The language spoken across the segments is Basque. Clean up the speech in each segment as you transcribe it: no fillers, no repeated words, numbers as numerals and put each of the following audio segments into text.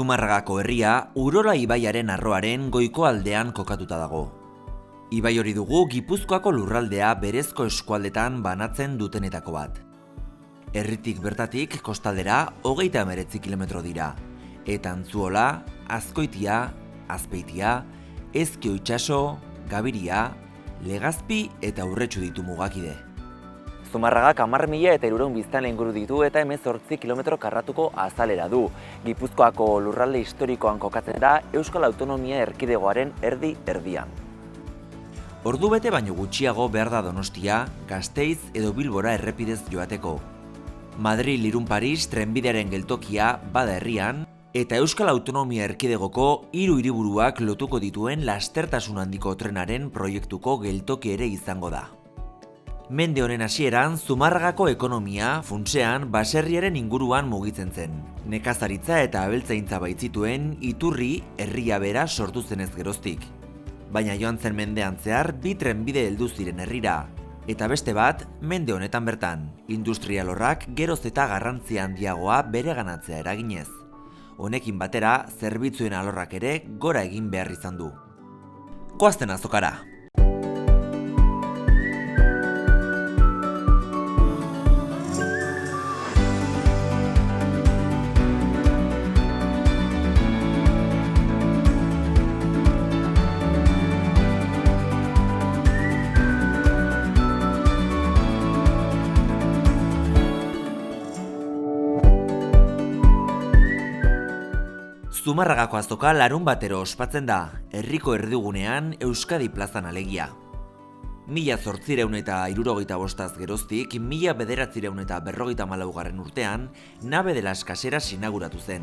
Zumarragako herria Urola ibaiaren arroaren goiko aldean kokatuta dago. Ibai hori dugu Gipuzkoako lurraldea berezko eskualdetan banatzen dutenetako bat. Herritik bertatik kostaldera 39 kilometro dira, eta Antzuola, Azkoitia, Azpeitia, Ezkio itsaso, Gabiria, Legazpi eta Urretxu ditu mugakide. Zumarragak 10.000 eta 300 biztanle inguru ditu eta 18 kilometro karratuko azalera du. Gipuzkoako lurralde historikoan kokatzen da Euskal Autonomia Erkidegoaren erdi-erdian. Ordu bete baino gutxiago behar da Donostia, Gasteiz edo Bilbora errepidez joateko. Madril-Irun-Paris trenbidearen geltokia bada herrian, eta Euskal Autonomia Erkidegoko 3 hiriburuak lotuko dituen lastertasun handiko trenaren proiektuko geltoki ere izango da. Mende honen hasieran, Zumarragako ekonomia funtsean baserriaren inguruan mugitzen zen. Nekazaritza eta abeltzaintza baitzituen iturri herria bera sortu zenez geroztik. Baina joan zen mendean zehar 2 trenbide heldu ziren herrira, eta beste bat mende honetan bertan, industrialorrak geroz eta garrantzi handiagoa bereganatzea eraginez. Honekin batera, zerbitzuen alorrak ere gora egin behar izan du. Goazten azokara! Zumarragako azoka larun batero ospatzen da, herriko erdigunean Euskadi plazan alegia. 1875 geroztik, 1954 urtean, Nave de las Caseras inauguratu zen,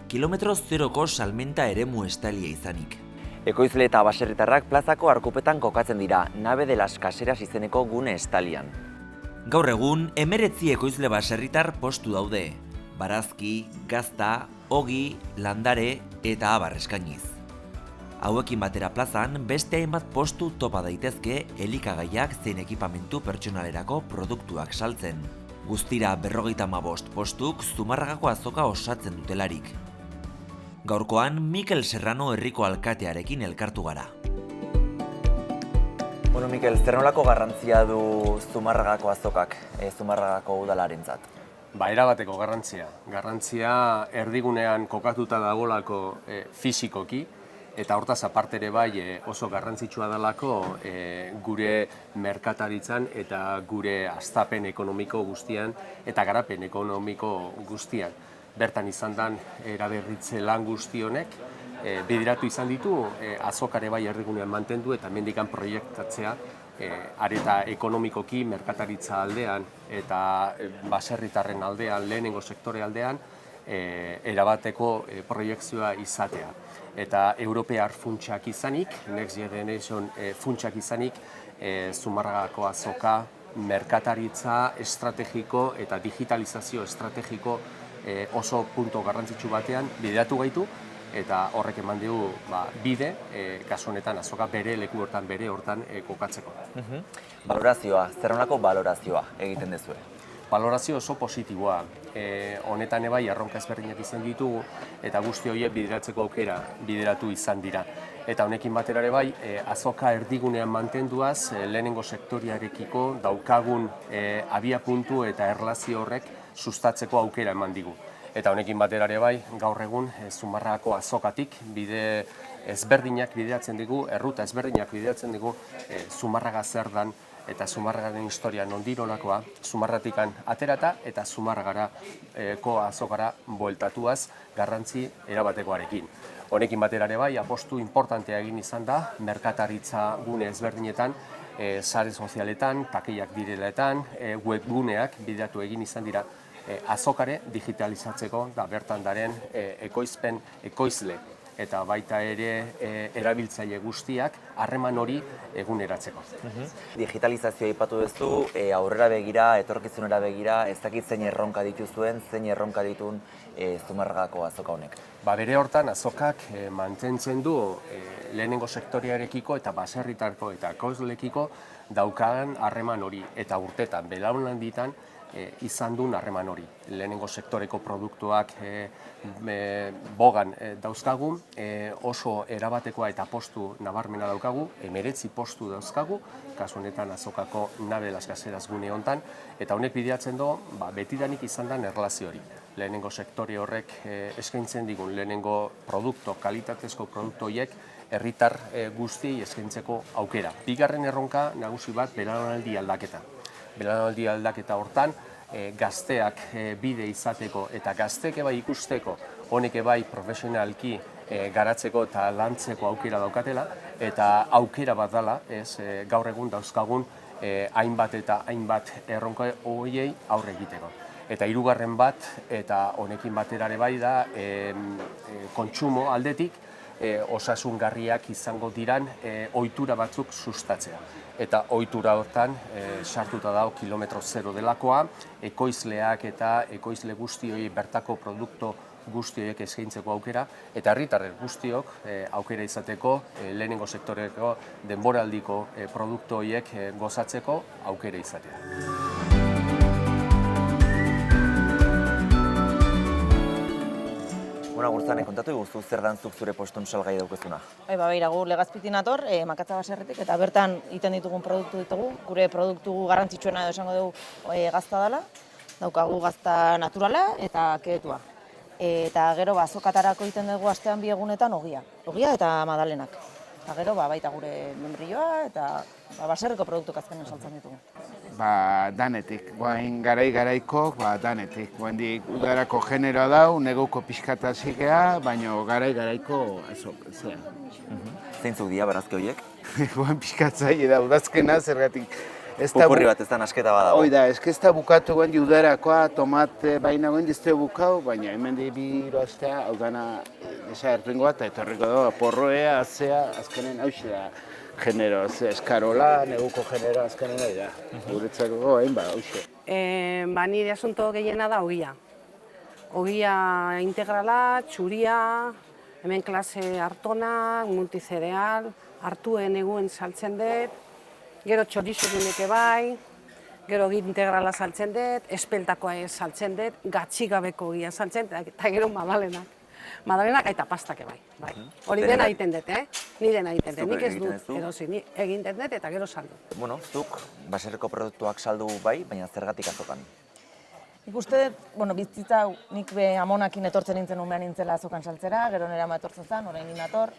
kilometro zeroko salmenta eremu estalia izanik. Ekoizle eta baserritarrak plazako arkupetan kokatzen dira, Nave de las Caseras izeneko gune estalian. Gaur egun, 19 ekoizle baserritar postu daude, barazki, gazta, ogi, landare eta abar eskainiz. Hauekin batera plazan, beste hainbat postu topa daitezke elikagaiak zein ekipamentu pertsonalerako produktuak saltzen. Guztira 55 postuk Zumarragako azoka osatzen dutelarik. Gaurkoan, Mikel Serrano herriko alkatearekin elkartu gara. Bueno, Mikel, zer nolako garrantzia du Zumarragako azokak, Zumarragako udalarentzat? Erabateko garrantzia. Garrantzia erdigunean kokatuta dagolako fisikoki, eta hortaz aparte ere bai oso garrantzitsua dalako gure merkataritzan eta gure hastapen ekonomiko guztian eta garapen ekonomiko guztian. Bertan izan den eraberritze lan guzti honek bideratu izan ditu azokare bai erdigunean mantendu eta mendikan proiektatzea areta ekonomikoki merkataritza aldean eta baserritarren aldean, lehenengo sektore aldean, erabateko proiektzioa izatea. Eta Europear funtsak izanik, Next Generation funtsak izanik, Zumarragako azoka merkataritza estrategiko eta digitalizazio estrategiko oso punto garrantzitsu batean bideratu gaitu, eta horrek eman dugu bide, kasu honetan azoka bere leku hortan, bere hortan kokatzeko. Balorazioa, zer nolako balorazioa egiten dezue? Balorazio oso positiboa. Honetan ebai erronka ezberdinak izan ditugu eta guzti horiek bideratzeko aukera bideratu izan dira. Eta honekin batera ere bai, azoka erdigunean mantenduaz, lehenengo sektoriarekiko daukagun abiapuntu eta erlazio horrek sustatzeko aukera eman digu. Eta honekin batera ere bai, gaur egun Zumarragako azokatik bide ezberdinak bideratzen digu, erruta ezberdinak bideratzen digu Zumarraga zer dan eta Zumarragaren historia nondironakoa, Zumarratikan aterata eta Zumarragarako azokara bueltatuaz garrantzi erabatekoarekin. Honekin batera ere bai, apostu importantea egin izan da, merkataritza gune ezberdinetan, sare sozialetan, takeiak direlaetan, webguneak bideratu egin izan dira, azokare digitalizatzeko da bertan daren ekoizle eta baita ere erabiltzaile guztiak harreman hori eguneratzeko. Digitalizazioa aipatu duzu, aurrera begira, etorkizunera begira, ez dakit zein erronka dituzuen, zein erronka ditun Zumarragako azoka honek. Bere hortan azokak mantentzen du lehenengo sektoriarekiko eta baserritarko eta ekoizlekiko daukadan harreman hori eta urtetan belaunalditan izan duen harreman hori. Lehenengo sektoreko produktuak bogan dauzkagu, oso erabatekoa eta postu nabarmena daukagu, 19 postu dauzkagu, kasu honetan azokako nabe las gaseras gune hontan, eta honek bideatzen du betidanik izan den erlazio hori. Lehenengo sektore horrek eskaintzen digun lehenengo kalitatezko produktu horiek herritar guztiei eskaintzeko aukera. Bigarren erronka nagusi bat belaunaldi aldaketa. Belaunaldi aldaketa hortan gazteak bide izateko eta gazteek bai ikusteko, honek bai profesionalki garatzeko eta lantzeko aukera daukatela, eta aukera bat dela, gaur egun dauzkagun hainbat eta hainbat erronka horiei aurre egiteko. Eta hirugarren bat, eta honekin batera ere bai da, kontsumo aldetik, osasungarriak izango diran ohitura batzuk sustatzea. Eta ohitura hortan sartuta dago kilometro zero delakoa, ekoizleak eta ekoizle guztioi bertako produktu guztioek eskaintzeko aukera, eta herritarrek guztiok aukera izateko lehenengo sektoreko denboraldiko produktu horiek gozatzeko aukera izatea. Gurzane, kontatu iguzu zer dantzuk zure postun salgai daukezuna? Beira, gu Legazpitik nator, Makatza baserritik, eta bertan iten ditugun produktu ditugu. Gure produktu garrantzitsuena edo esango dugu gazta dela. Daukagu gazta naturala eta keetua. Eta gero azokatarako iten dugu astean bi egunetan ogia eta madalenak. Eta gero baita gure membrilloa eta baserriko produktuk azkenen saltzen ditugu. Danetik, guain garai-garaiko, danetik. Guaindik udarako generoa dau, neguko pixkata zikea, baina garai-garaiko azok, zea. Zeintzuk dira barazke horiek? Guain pixkatzaile da, udazkena zergatik. Pupurri bat ez da nasketa badago. Hoi da, ez da bukatu guendi udarakoa, tomate baina guendi ez da bukau, baina hemen di biroaztea, hau dana desagertuingoa eta etorriko dago, porroea, azea, azkenen hauxe da. Genero, eskarola, neguko genero azkenen nahi da. Guretzako hain hauxe. Nire asunto gehiena da ogia. Ogia integrala, txuria, hemen klase hartona, multizereal, hartuen eguen saltzen dut, gero txorizurunek bai, gero ogi integrala saltzen dut, espeltakoa saltzen dut, gatxigabeko ogia saltzen dut, eta gero madalenak. Madalenak eta pastak bai. Hori dena egiten dut, Ni dena egiten dut. Nik ez dut, edozi, ni egiten dut eta gero saldu. Bueno, zuk baserriko produktuak saldu bai, baina zergatik azokan? Nik uste dut, bizitza nik amonakin etortzen nintzen umean nintzela azokan saltzera, gero nire ama etortzen zen, orain ninator.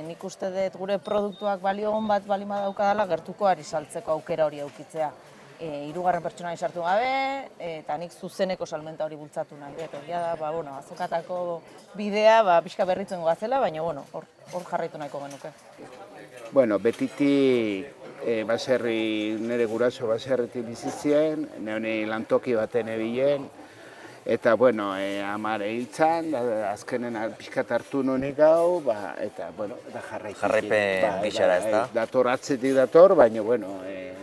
Nik uste dut gure produktuak balio hon bat balima daukadala gertukoari saltzeko aukera hori aukitzea. Hirugarren pertsonari sartu gabe, eta nik zuzeneko salmenta hori bultzatu nahi dut. Egia da, azokatako bidea pixka berritzen gazela, baina hor jarraitu nahiko genuke. Betitik baserri, nire guraso baserritik bizitzien, neoni lantoki baten ebilen, eta amare hiltzan, azkenen pixkat hartu nunik gau, eta jarraitu. Jarraipen bixara ez da? Dator atzetik dator, baina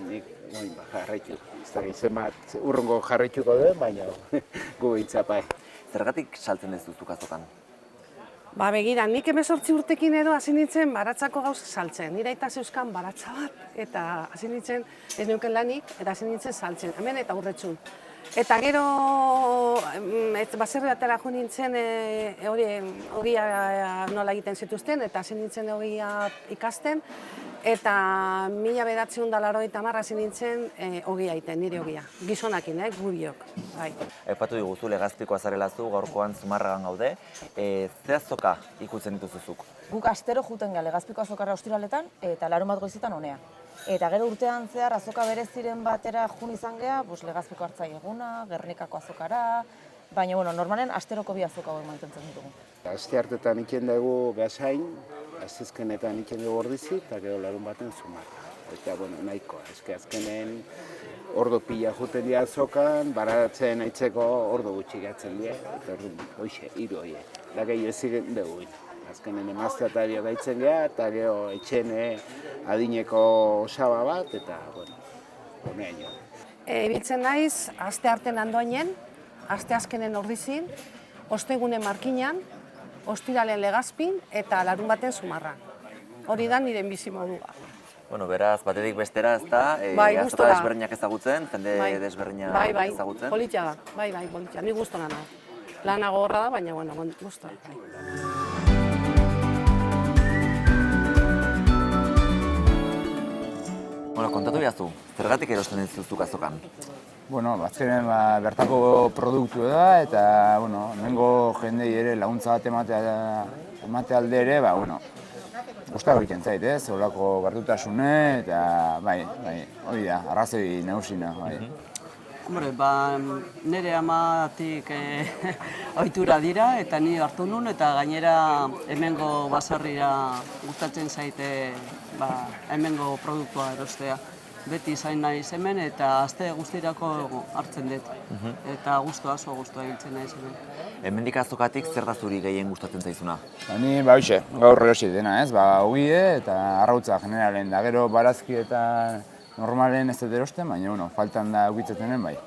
nik jarraitu. Ez da gizien bat urrungo jarraituko duen, baina gu itzapai. Zergatik saltzen ez duzuk azokan? Begira, nik 18 urtekin edo hasi nintzen baratzako gauz saltzen. Nire aita zeuzkan baratza bat, eta hasi nintzen ez neuken lanik, eta hasi nintzen saltzen, hemen eta urretxun. Eta gero, baserri batera jo nintzen ogia nola egiten zituzten, eta hasi nintzen ogia ikasten, eta 1980 hasi nintzen ogia egiten, nire ogia. Gizonakin, gubiok. Aipatu diguzu, Legazpiko azarelazu, gaurkoan Zumarragan gaude. Ze azoka ikutzen dituzuzuk? Guk astero juten gara Legazpiko azokara ostiraletan eta larunbat goizetan honea. Eta gero urtean zehar azoka bereziren batera jun izan geha, Legazpiko hartzai eguna, Gernikako azokara, baina normalen asteroko bi azoka hori mantentzen ditugu. Aste hartetan iken dugu Gasain, azizkenetan iken dugu Ordizi, eta gero larun baten Zumarra. Eta nahikoa, azkenen ordo pila juten dira azokan, baratzen aitzeko ordo gutxi gatzen dira, eta hoxe, hiru horiek. Da gehiago ez ziren dugu. Azkenen emaztea eta gaitzen geha, eta gero etxen adineko osaba bat, eta honean jo. Ibiltzen naiz, aste arten Andoainen, aste azkenen Ordizin, ostegunen Markinan, ostiralen Legazpin eta larun baten Zumarran. Hori da nire bizimodua. Bueno, beraz, batetik bestera, ez da, Bai, azoka gustora. desberdinak ezagutzen, jende desberdinak bai, ezagutzen. politxa da, bai, politxa, ni gustora nago. Lana gogorra da, baina, bueno, gustora. Bueno, kontatu bihazu, zergatik erosten dituzuk azokan? Bueno, azkenean bertako produktu da eta, bueno, hemengo jendei ere laguntza bat emate alde ere, gustar egiten zait, zeolako gertutasune eta, hori da, arrazoi nagusina, bai. Hombre, nire amatik ohitura dira eta ni hartu nun eta gainera hemengo baserrira gustatzen zaite hemengo produktua erostea. Beti zain naiz hemen eta aste guztirako hartzen dut. Eta gustua ibiltzen naiz hemen. Hemendik azokatik zer da zuri gehien gustatzen zaizuna? Ni, hoxe, gaur erosi dena, ogie eta arrautza generalen da, gero barazki eta normalen ez dut erosten, baina, faltan da ukitzatenen bai.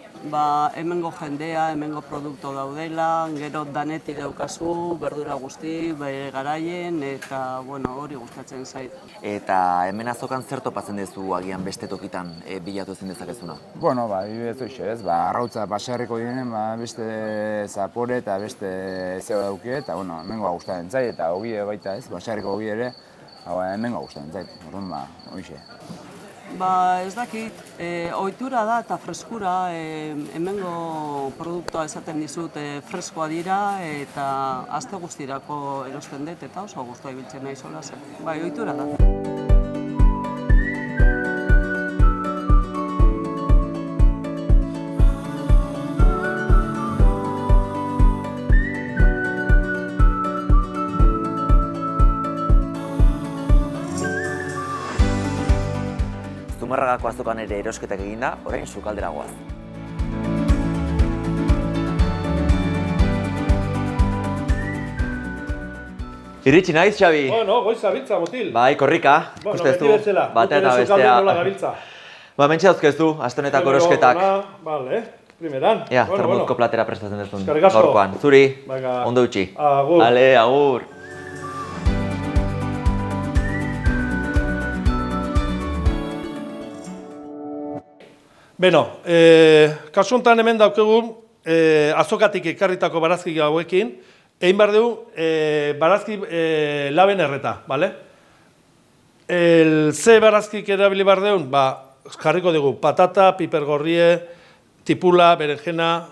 Hemengo jendea, hemengo produktu daudela, gero danetik daukazu, berdura guzti, garaien, eta hori gustatzen zait. Eta hemen azokan zer topatzen duzu agian beste tokitan bilatu ezin dezakezuna? Bueno, adibidez hoxe, arrautza baserriko direnen, beste zapore eta beste zeo dauke, eta, hemengoa gustatzen zait, eta ogie baita baserriko ogie ere, hemengoa gustatzen zait, orduan, hoxe. Ez dakit, ohitura da eta freskura, hemengo produktua esaten dizut freskoa dira eta aste guztirako erosten dut eta oso gustua ibiltzen nahi zola zen. Ohitura da. Zumarragako azokan ere erosketak eginda, orain Sukaldera goaz. Iritsi naiz, Xabi? Bueno, goiz abitza, motil. Bai, korrika, ikustezu, bata eta bestea. Mentxe dauzkeztu, aste honetako erosketak. Vale, primeran. Ea, termozko platera prestatzen duzun gaurkoan. Gaurkoan, zuri, ondo utzi. Agur. Ale, agur. Beno, kasu honetan hemen daukegu azokatik ekarritako barazki hauekin, egin behar dugu barazki laben erreta, bale? Ze barazkik erabili behar dugu, jarriko dugu patata, pipergorrie, tipula, berenjena,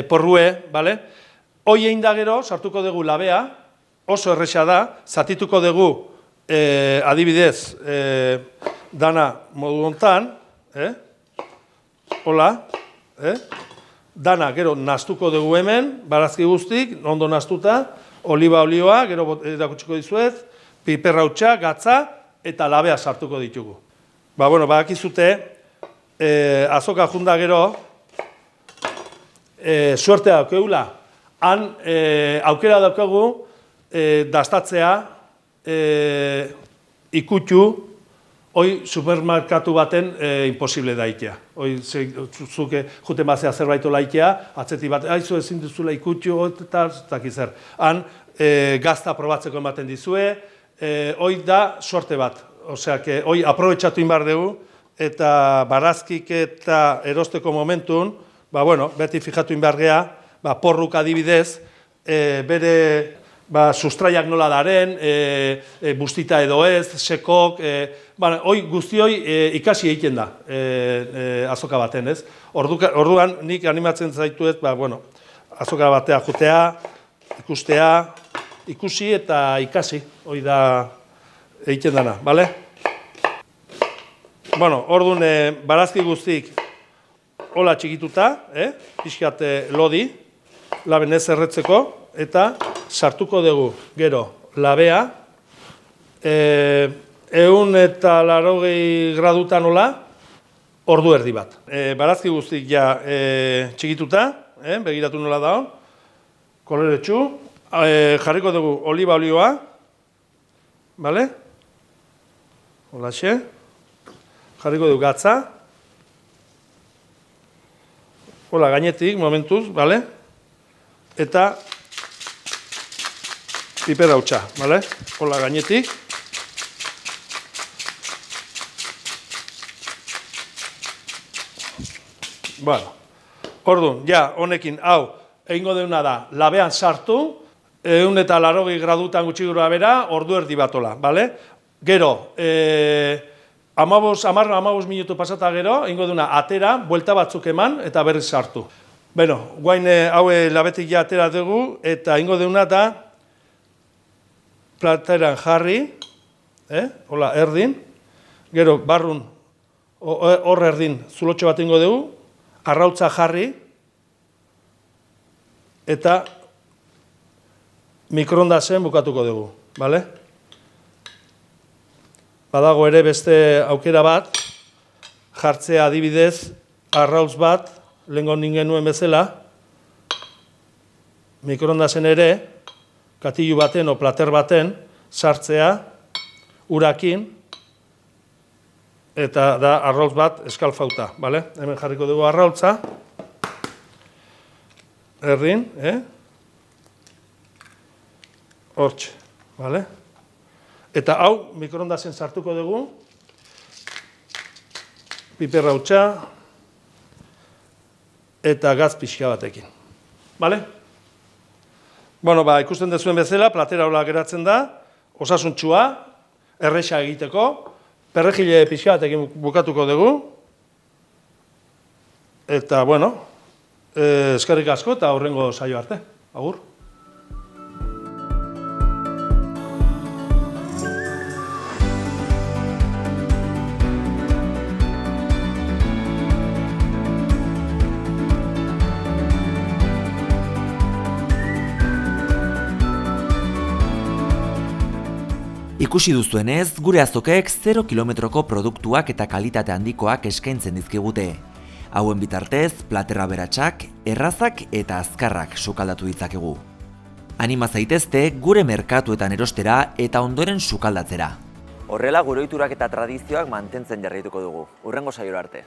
porrue, bale? Hoi egin da gero, sartuko dugu labea, oso erresa da, zatituko dugu adibidez dana modu hontan, hola, dana gero naztuko dugu hemen, barazki guztik, ondo naztuta, oliba olioa, gero erakutsiko dizuet, piperrautxa, gatza eta labea sartuko ditugu. Badakizute, azoka junda gero, suertea daukegula, han aukera daukagu dastatzea ikutxu, hoi supermerkatu baten imposible daitea. Hoi zuke juten bazea zerbaito laikea, atzeti bat, haizu ezin duzula ikutxu, eta zer. Han gazta probatzeko ematen dizue, hoi da sorte bat. Osea, hoi aprobetxatu inbar dugu, eta barazkik eta erosteko momentun, beti fijatu inbar geha, porruk adibidez, bere sustraiak nola daren, bustita edo ez, sekok, guzti hoi ikasi egiten da azoka baten, ez? Orduan nik animatzen zaituet, azoka batea jutea, ikustea, ikusi eta ikasi, hoi da egiten dana, bale? Orduan barazki guztik hola txikituta, pixkat lodi, laben ez erretzeko, eta sartuko dugu gero labea, 180 gradutan nola, ordu erdi bat. Barazki guztik ja txikituta, begiratu nola daun, koloretsu, jarriko dugu oliba olioa, bale? Holaxe, jarriko dugu gatza, hola gainetik, momentuz, bale? Eta piperrautxa, bale? Hola gainetik. Bueno, orduan, ja, honekin, hau, egingo deuna da, labean sartu, 180 gradutan gutxi gura bera, ordu erdi batola, bale? Gero, 15 minutu pasata gero, egingo deuna, atera, buelta batzuk eman, eta berriz sartu. Bueno, guain hau labetik ja atera dugu, eta egingo deuna da, plateran jarri, hola, erdin, gero, barrun, hor erdin, zulotxo bat egingo dugu, arrautza jarri, eta mikroondasen bukatuko dugu, bale? Badago ere beste aukera bat, jartzea adibidez, arrautz bat, lehengo ningen nuen bezala, mikroondasen ere, katilu baten o plater baten, sartzea, urakin, eta da arrautz bat eskalfauta, bale? Hemen jarriko dugu arrautza, erdin, hortxe, bale? Eta hau mikroondasen sartuko dugu, piperra hutsa, eta gaz pixka batekin, bale? Bueno, ikusten dezuen bezala, platera hola geratzen da, osasuntsua, erresa egiteko, perrejile pixka batekin bukatuko dugu, eta, bueno, eskerrik asko eta aurrengo saio arte. Agur. Ikusi duzuenez, gure azokek 0 kilometroko produktuak eta kalitate handikoak eskaintzen dizkigute. Hauen bitartez, platerra beratsak, errazak eta azkarrak sukaldatu ditzakegu. Anima zaitezte gure merkatuetan erostera eta ondoren sukaldatzera. Horrela, gure ohiturak eta tradizioak mantentzen jarraituko dugu. Hurrengo saiora arte.